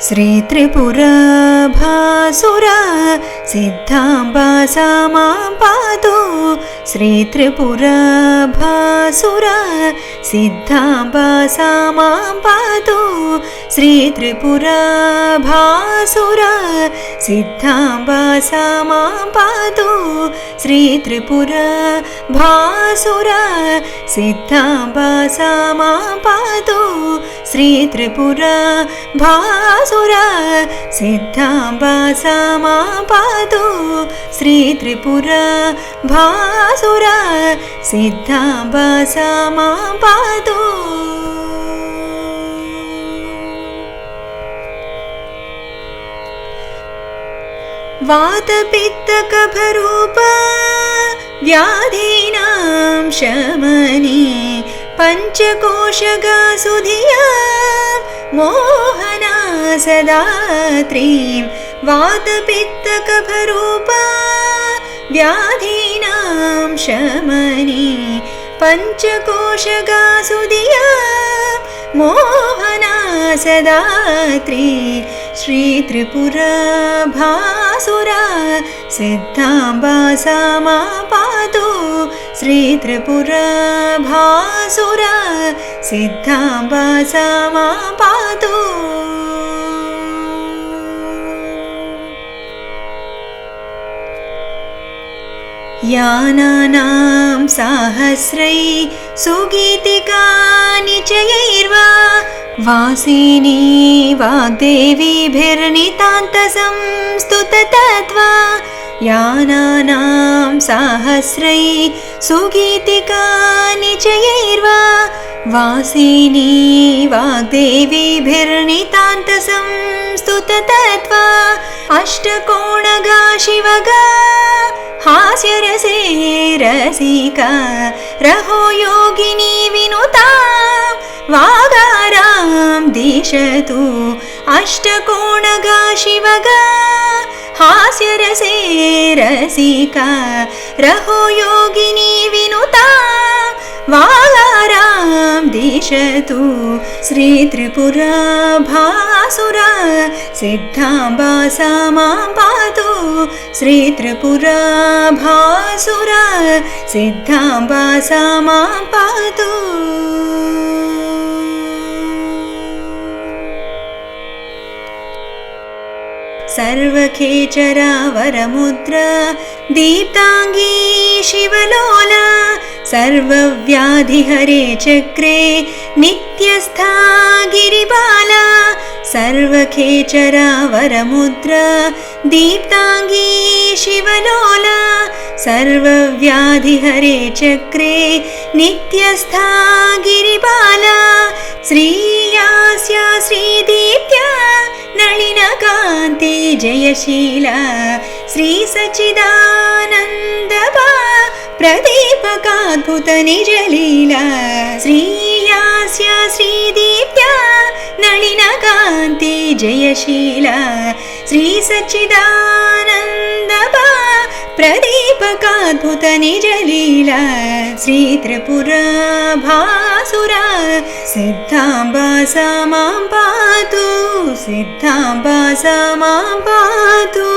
श्रीत्रिपुरभासुरा सिद्धाम्बा सा मां पातु। श्रीत्रिपुरभासुरा सिद्धाम्बा सा मां पातु। श्रीत्रिपुरभासुरा सिद्धाम्बा सा मां पातु। श्रीत्रिपुरभासुरा सिद्धाम्बा सा मां पातु। श्रीत्रिपुरभासुरा सिद्धाम्बा सा मां पातु। श्रीत्रिपुरभासुरा सिद्धाम्बा सा मां पातु। वातपित्तकफरूपा व्याधीनां शमने पञ्चकोशगासुधिया मोहना सदा त्रीं। वातपित्तकफरूपा व्याधीनां शमने पञ्चकोशगासुधिया मोहना सदा त्रीं। श्रीत्रिपुरभासुरा सिद्धाम्बा सा मां पातु। श्रीत्रिपुरभासुरा सिद्धाम्बा सा मां पातु। यानानां साहस्रै सुगीतिकानि चयैर्वा वासिनी वाग्देवीभिर्नितान्तसंस्तुततत्त्वा। यानानां साहस्रै सुगीतिकानि चयैर्वा वासिनी वाग्देवीभिर्नितान्तसंस्तुततत्त्वा। अष्टकोणगा शिवगा हास्यरसे रसिका रहो योगिनी विनुता वागारां दिशतु। अष्टकोणगा शिवगा हास्यरसे रसिका रहो योगिनी विनुता वागारां दिशतु। श्रीत्रिपुरभासुरा सिद्धाम्बा सा मां पातु। श्रीत्रिपुरभासुरा सिद्धाम्बा सा मां पातु। सर्वखेचरा वरमुद्रा दीप्ताङ्गी शिवलोला सर्वव्याधिहरे चक्रे नित्यस्था गिरिबाला। सर्वखेचरा वरमुद्रा दीप्ताङ्गी शिवलोला सर्वव्याधिहरे चक्रे नित्यस्था गिरिबाला। श्रीयास्या श्रीदीप्त्या नलिनकान्ति जयशीला श्रीसच्चिदानन्दबा प्रदीपकाद्भुत निजलीला। श्रीयास्या श्रीदीप्त्या नलिनकान्ति जयशीला श्रीसच्चिदानन्दबा प्रदीपकाद्भुत निजलीला। श्रीत्रिपुरभासुरा सिद्धाम्बा सा मां पातु। सिद्धाम्बा सा मां पातु।